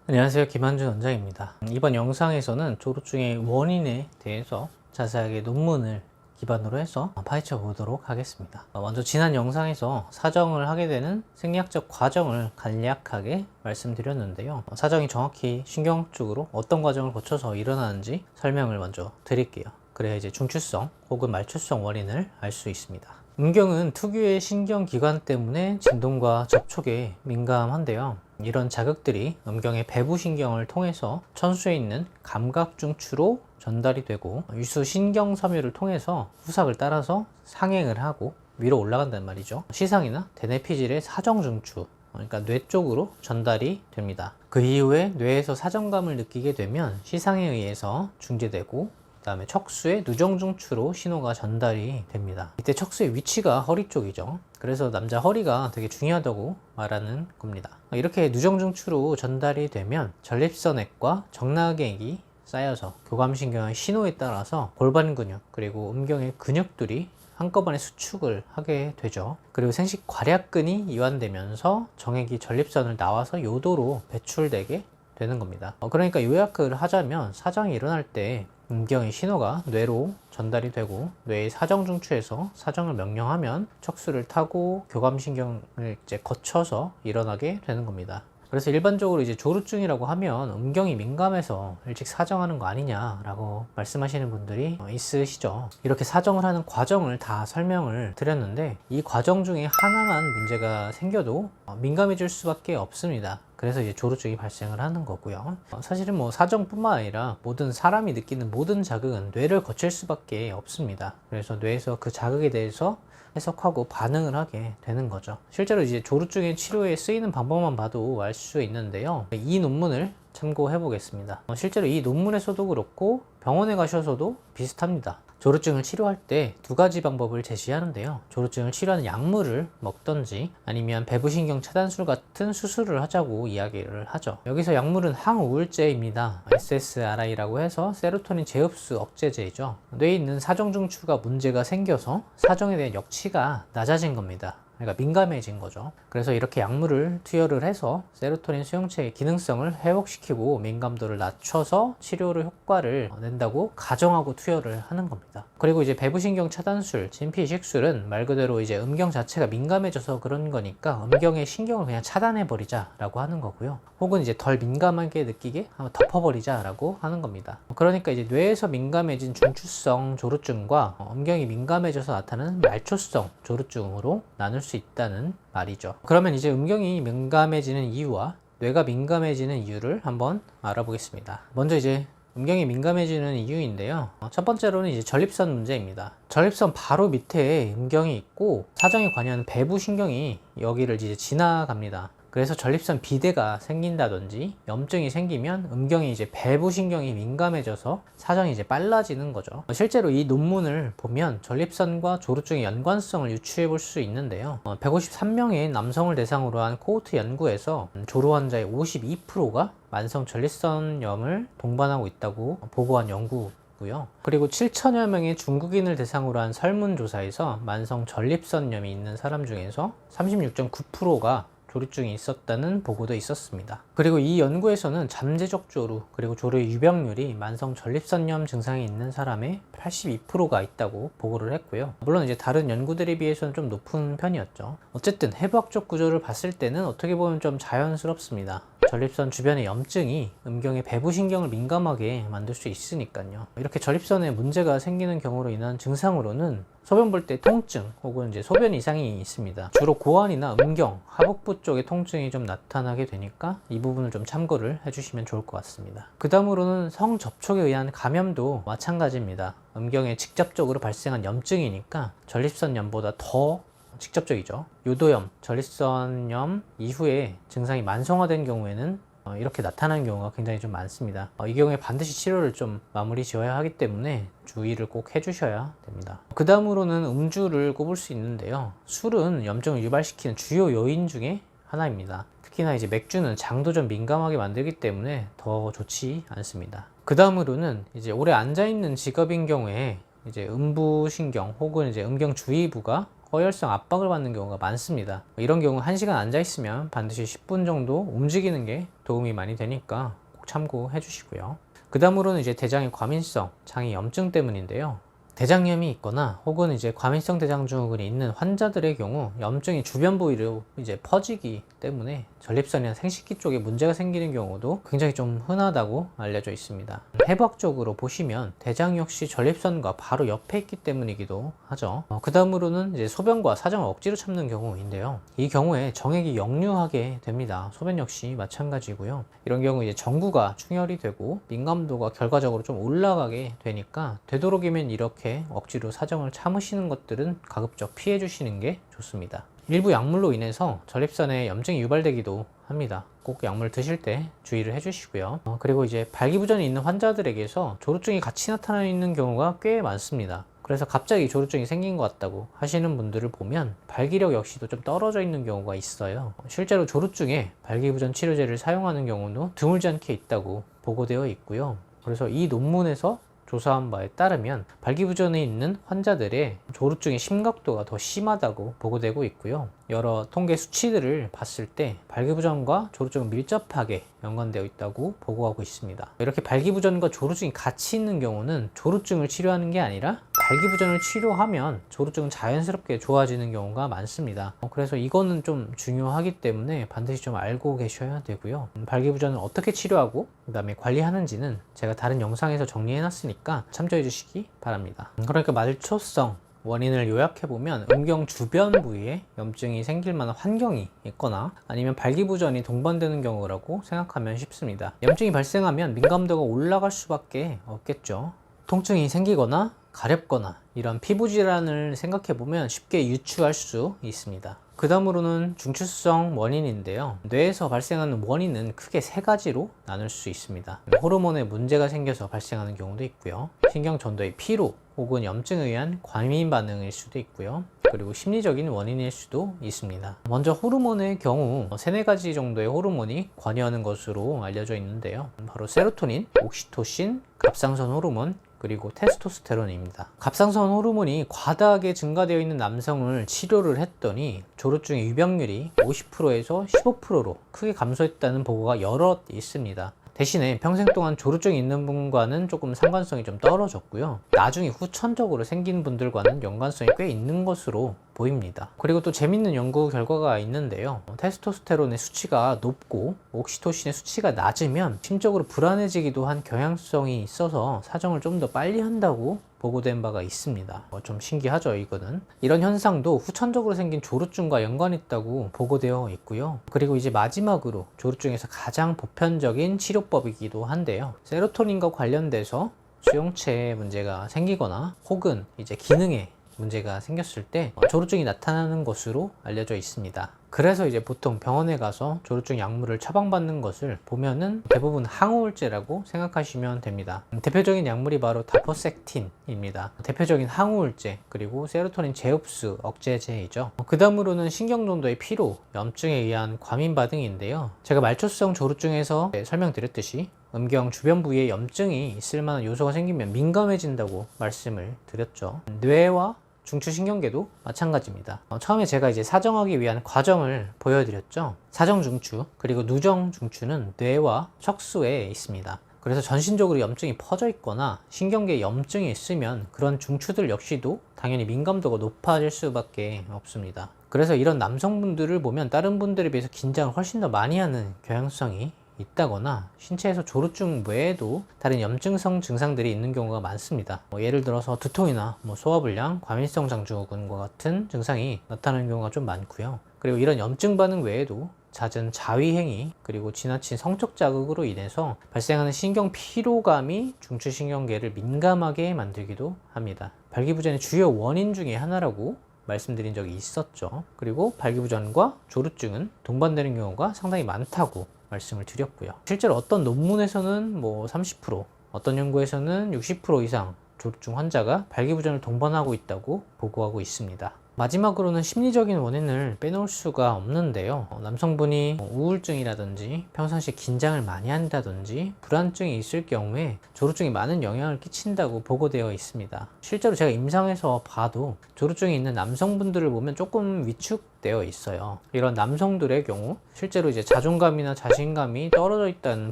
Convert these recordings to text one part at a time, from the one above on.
안녕하세요. 김한준 원장입니다. 이번 영상에서는 조루증의 원인에 대해서 자세하게 논문을 기반으로 해서 파헤쳐 보도록 하겠습니다. 먼저 지난 영상에서 사정을 하게 되는 생리학적 과정을 간략하게 말씀드렸는데요. 사정이 정확히 신경 쪽으로 어떤 과정을 거쳐서 일어나는지 설명을 먼저 드릴게요. 그래야 이제 중추성 혹은 말초성 원인을 알 수 있습니다. 음경은 특유의 신경기관 때문에 진동과 접촉에 민감한데요. 이런 자극들이 음경의 배부신경을 통해서 천수에 있는 감각중추로 전달이 되고 유수신경섬유를 통해서 후삭을 따라서 상행을 하고 위로 올라간단 말이죠. 시상이나 대뇌피질의 사정중추, 그러니까 뇌 쪽으로 전달이 됩니다. 그 이후에 뇌에서 사정감을 느끼게 되면 시상에 의해서 중지되고 그 다음에 척수의 누정중추로 신호가 전달이 됩니다. 이때 척수의 위치가 허리 쪽이죠. 그래서 남자 허리가 되게 중요하다고 말하는 겁니다. 이렇게 누정중추로 전달이 되면 전립선액과 정나계액이 쌓여서 교감신경의 신호에 따라서 골반 근육 그리고 음경의 근육들이 한꺼번에 수축을 하게 되죠. 그리고 생식 괄약근이 이완되면서 정액이 전립선을 나와서 요도로 배출되게 되는 겁니다. 그러니까 요약을 하자면 사정이 일어날 때 음경의 신호가 뇌로 전달이 되고 뇌의 사정중추에서 사정을 명령하면 척수를 타고 교감신경을 이제 거쳐서 일어나게 되는 겁니다. 그래서 일반적으로 이제 조루증이라고 하면 음경이 민감해서 일찍 사정하는 거 아니냐라고 말씀하시는 분들이 있으시죠. 이렇게 사정을 하는 과정을 다 설명을 드렸는데 이 과정 중에 하나만 문제가 생겨도 민감해질 수밖에 없습니다. 그래서 이제 조루증이 발생을 하는 거고요. 사실은 뭐 사정뿐만 아니라 모든 사람이 느끼는 모든 자극은 뇌를 거칠 수밖에 없습니다. 그래서 뇌에서 그 자극에 대해서 해석하고 반응을 하게 되는 거죠. 실제로 이제 조루증의 치료에 쓰이는 방법만 봐도 알 수 있는데요. 이 논문을 참고해 보겠습니다. 실제로 이 논문에서도 그렇고 병원에 가셔서도 비슷합니다. 조루증을 치료할 때 두 가지 방법을 제시하는데요. 조루증을 치료하는 약물을 먹던지 아니면 배부신경 차단술 같은 수술을 하자고 이야기를 하죠. 여기서 약물은 항우울제입니다. SSRI라고 해서 세로토닌 재흡수 억제제이죠. 뇌에 있는 사정중추가 문제가 생겨서 사정에 대한 역치가 낮아진 겁니다. 그러니까 민감해진 거죠. 그래서 이렇게 약물을 투여를 해서 세로토닌 수용체의 기능성을 회복시키고 민감도를 낮춰서 치료를 효과를 낸다고 가정하고 투여를 하는 겁니다. 그리고 이제 배부신경 차단술, 진피이식술은 말 그대로 이제 음경 자체가 민감해져서 그런 거니까 음경의 신경을 그냥 차단해 버리자라고 하는 거고요. 혹은 이제 덜 민감하게 느끼게 한번 덮어버리자라고 하는 겁니다. 그러니까 이제 뇌에서 민감해진 중추성 조루증과 음경이 민감해져서 나타나는 말초성 조루증으로 나눌 수 있다는 말이죠. 그러면 이제 음경이 민감해지는 이유와 뇌가 민감해지는 이유를 한번 알아보겠습니다. 먼저 이제 음경이 민감해지는 이유인데요. 첫 번째로는 이제 전립선 문제입니다. 전립선 바로 밑에 음경이 있고 사정에 관여하는 배부신경이 여기를 이제 지나갑니다. 그래서 전립선 비대가 생긴다든지 염증이 생기면 음경이 이제 배부신경이 민감해져서 사정이 이제 빨라지는 거죠. 실제로 이 논문을 보면 전립선과 조루증의 연관성을 유추해 볼 수 있는데요. 153명의 남성을 대상으로 한 코호트 연구에서 조루 환자의 52%가 만성 전립선염을 동반하고 있다고 보고한 연구 고요. 그리고 7천여 명의 중국인을 대상으로 한 설문조사에서 만성 전립선염이 있는 사람 중에서 36.9%가 조루증이 있었다는 보고도 있었습니다. 그리고 이 연구에서는 잠재적 조루 그리고 조루의 유병률이 만성 전립선염 증상이 있는 사람의 82%가 있다고 보고를 했고요. 물론 이제 다른 연구들에 비해서는 좀 높은 편이었죠. 어쨌든 해부학적 구조를 봤을 때는 어떻게 보면 좀 자연스럽습니다. 전립선 주변의 염증이 음경의 배부신경을 민감하게 만들 수 있으니까요. 이렇게 전립선에 문제가 생기는 경우로 인한 증상으로는 소변 볼 때 통증 혹은 이제 소변 이상이 있습니다. 주로 고환이나 음경, 하복부 쪽의 통증이 좀 나타나게 되니까 이 부분을 좀 참고를 해주시면 좋을 것 같습니다. 그 다음으로는 성접촉에 의한 감염도 마찬가지입니다. 음경에 직접적으로 발생한 염증이니까 전립선염보다 더 직접적이죠. 요도염, 전립선염 이후에 증상이 만성화된 경우에는 이렇게 나타나는 경우가 굉장히 좀 많습니다. 이 경우에 반드시 치료를 좀 마무리 지어야 하기 때문에 주의를 꼭 해주셔야 됩니다. 그 다음으로는 음주를 꼽을 수 있는데요. 술은 염증을 유발시키는 주요 요인 중에 하나입니다. 특히나 이제 맥주는 장도 좀 민감하게 만들기 때문에 더 좋지 않습니다. 그 다음으로는 이제 오래 앉아있는 직업인 경우에 이제 음부신경 혹은 이제 음경 주위부가 허혈성 압박을 받는 경우가 많습니다. 이런 경우 1시간 앉아 있으면 반드시 10분 정도 움직이는 게 도움이 많이 되니까 꼭 참고해 주시고요. 그 다음으로는 이제 대장의 과민성 장의 염증 때문인데요. 대장염이 있거나 혹은 이제 과민성 대장증후군이 있는 환자들의 경우 염증이 주변 부위로 이제 퍼지기 때문에 전립선이나 생식기 쪽에 문제가 생기는 경우도 굉장히 좀 흔하다고 알려져 있습니다. 해부학적으로 보시면 대장 역시 전립선과 바로 옆에 있기 때문이기도 하죠. 그 다음으로는 이제 소변과 사정을 억지로 참는 경우인데요. 이 경우에 정액이 역류하게 됩니다. 소변 역시 마찬가지고요. 이런 경우 이제 정구가 충혈이 되고 민감도가 결과적으로 좀 올라가게 되니까 되도록이면 이렇게 억지로 사정을 참으시는 것들은 가급적 피해 주시는 게 좋습니다. 일부 약물로 인해서 전립선에 염증이 유발되기도 합니다. 꼭 약물 드실 때 주의를 해주시고요. 그리고 이제 발기부전이 있는 환자들에게서 조루증이 같이 나타나는 경우가 꽤 많습니다. 그래서 갑자기 조루증이 생긴 것 같다고 하시는 분들을 보면 발기력 역시도 좀 떨어져 있는 경우가 있어요. 실제로 조루증에 발기부전 치료제를 사용하는 경우도 드물지 않게 있다고 보고되어 있고요. 그래서 이 논문에서 조사한 바에 따르면 발기부전에 있는 환자들의 조루증의 심각도가 더 심하다고 보고되고 있고요. 여러 통계 수치들을 봤을 때 발기부전과 조루증은 밀접하게 연관되어 있다고 보고하고 있습니다. 이렇게 발기부전과 조루증이 같이 있는 경우는 조루증을 치료하는 게 아니라 발기부전을 치료하면 조루증은 자연스럽게 좋아지는 경우가 많습니다. 그래서 이거는 좀 중요하기 때문에 반드시 좀 알고 계셔야 되고요. 발기부전을 어떻게 치료하고 그 다음에 관리하는지는 제가 다른 영상에서 정리해 놨으니까 참조해 주시기 바랍니다. 그러니까 말초성 원인을 요약해보면 음경 주변 부위에 염증이 생길 만한 환경이 있거나 아니면 발기부전이 동반되는 경우라고 생각하면 쉽습니다. 염증이 발생하면 민감도가 올라갈 수밖에 없겠죠. 통증이 생기거나 가렵거나 이런 피부질환을 생각해보면 쉽게 유추할 수 있습니다. 그 다음으로는 중추성 원인인데요. 뇌에서 발생하는 원인은 크게 3가지로 나눌 수 있습니다. 호르몬에 문제가 생겨서 발생하는 경우도 있고요. 신경전도의 피로 혹은 염증에 의한 과민 반응일 수도 있고요. 그리고 심리적인 원인일 수도 있습니다. 먼저 호르몬의 경우 3-4가지 정도의 호르몬이 관여하는 것으로 알려져 있는데요. 바로 세로토닌, 옥시토신, 갑상선 호르몬, 그리고 테스토스테론입니다. 갑상선 호르몬이 과다하게 증가되어 있는 남성을 치료를 했더니 조루증의 유병률이 50%에서 15%로 크게 감소했다는 보고가 여럿 있습니다. 대신에 평생 동안 조루증이 있는 분과는 조금 상관성이 좀 떨어졌고요. 나중에 후천적으로 생긴 분들과는 연관성이 꽤 있는 것으로 보입니다. 그리고 또 재밌는 연구 결과가 있는데요. 테스토스테론의 수치가 높고 옥시토신의 수치가 낮으면 심적으로 불안해지기도 한 경향성이 있어서 사정을 좀 더 빨리 한다고 보고된 바가 있습니다. 좀 신기하죠, 이거는. 이런 현상도 후천적으로 생긴 조루증과 연관이 있다고 보고되어 있고요. 그리고 이제 마지막으로 조루증에서 가장 보편적인 치료법이기도 한데요. 세로토닌과 관련돼서 수용체에 문제가 생기거나 혹은 이제 기능에 문제가 생겼을 때 조루증이 나타나는 것으로 알려져 있습니다. 그래서 이제 보통 병원에 가서 조루증 약물을 처방받는 것을 보면은 대부분 항우울제라고 생각하시면 됩니다. 대표적인 약물이 바로 다퍼섹틴입니다. 대표적인 항우울제 그리고 세로토닌 재흡수 억제제이죠. 그 다음으로는 신경전도의 피로, 염증에 의한 과민 반응인데요. 제가 말초성 조루증에서 설명드렸듯이 음경 주변 부위에 염증이 있을 만한 요소가 생기면 민감해진다고 말씀을 드렸죠. 뇌와 중추신경계도 마찬가지입니다. 처음에 제가 이제 사정하기 위한 과정을 보여드렸죠. 사정중추 그리고 누정중추는 뇌와 척수에 있습니다. 그래서 전신적으로 염증이 퍼져 있거나 신경계에 염증이 있으면 그런 중추들 역시도 당연히 민감도가 높아질 수밖에 없습니다. 그래서 이런 남성분들을 보면 다른 분들에 비해서 긴장을 훨씬 더 많이 하는 경향성이 있다거나 신체에서 조루증 외에도 다른 염증성 증상들이 있는 경우가 많습니다. 예를 들어서 두통이나 소화불량, 과민성 장증후군과 같은 증상이 나타나는 경우가 좀 많고요. 그리고 이런 염증 반응 외에도 잦은 자위행위 그리고 지나친 성적 자극으로 인해서 발생하는 신경 피로감이 중추신경계를 민감하게 만들기도 합니다. 발기부전의 주요 원인 중에 하나라고 말씀드린 적이 있었죠. 그리고 발기부전과 조루증은 동반되는 경우가 상당히 많다고 말씀을 드렸고요. 실제로 어떤 논문에서는 30%, 어떤 연구에서는 60% 이상 조루증 환자가 발기부전을 동반하고 있다고 보고하고 있습니다. 마지막으로는 심리적인 원인을 빼놓을 수가 없는데요. 남성분이 우울증이라든지 평상시 긴장을 많이 한다든지 불안증이 있을 경우에 조루증이 많은 영향을 끼친다고 보고되어 있습니다. 실제로 제가 임상에서 봐도 조루증이 있는 남성분들을 보면 조금 위축되어 있어요. 이런 남성들의 경우 실제로 이제 자존감이나 자신감이 떨어져 있다는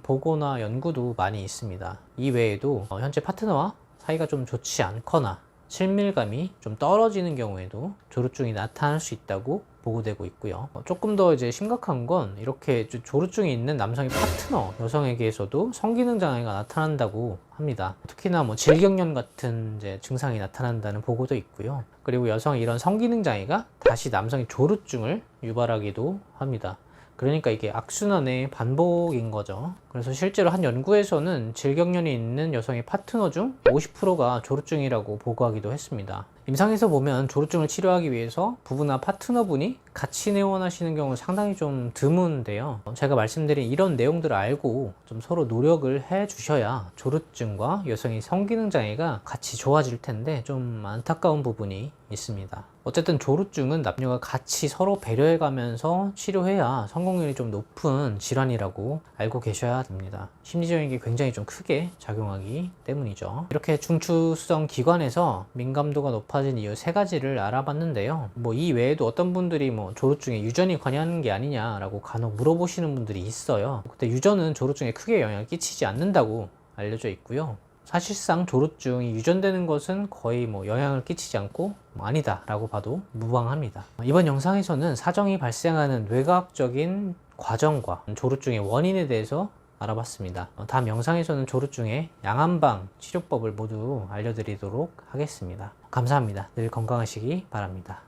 보고나 연구도 많이 있습니다. 이 외에도 현재 파트너와 사이가 좀 좋지 않거나 친밀감이 좀 떨어지는 경우에도 조루증이 나타날 수 있다고 보고되고 있고요. 조금 더 이제 심각한 건 이렇게 조루증이 있는 남성의 파트너 여성에게서도 성기능 장애가 나타난다고 합니다. 특히나 질경련 같은 이제 증상이 나타난다는 보고도 있고요. 그리고 여성의 이런 성기능 장애가 다시 남성의 조루증을 유발하기도 합니다. 그러니까 이게 악순환의 반복인 거죠. 그래서 실제로 한 연구에서는 질경련이 있는 여성의 파트너 중 50%가 조루증이라고 보고하기도 했습니다. 임상에서 보면 조루증을 치료하기 위해서 부부나 파트너분이 같이 내원하시는 경우는 상당히 좀 드문데요. 제가 말씀드린 이런 내용들을 알고 좀 서로 노력을 해 주셔야 조루증과 여성의 성기능 장애가 같이 좋아질 텐데 좀 안타까운 부분이 있습니다. 어쨌든 조루증은 남녀가 같이 서로 배려해 가면서 치료해야 성공률이 좀 높은 질환이라고 알고 계셔야 됩니다. 심리적인 게 굉장히 좀 크게 작용하기 때문이죠. 이렇게 중추수정 기관에서 민감도가 높아진 이유 3가지를 알아봤는데요. 이 외에도 어떤 분들이 조루증에 유전이 관여하는 게 아니냐라고 간혹 물어보시는 분들이 있어요. 근데 유전은 조루증에 크게 영향을 끼치지 않는다고 알려져 있고요. 사실상 조루증이 유전되는 것은 거의 영향을 끼치지 않고 아니다 라고 봐도 무방합니다. 이번 영상에서는 사정이 발생하는 뇌과학적인 과정과 조루증의 원인에 대해서 알아봤습니다. 다음 영상에서는 조루증의 양한방 치료법을 모두 알려드리도록 하겠습니다. 감사합니다. 늘 건강하시기 바랍니다.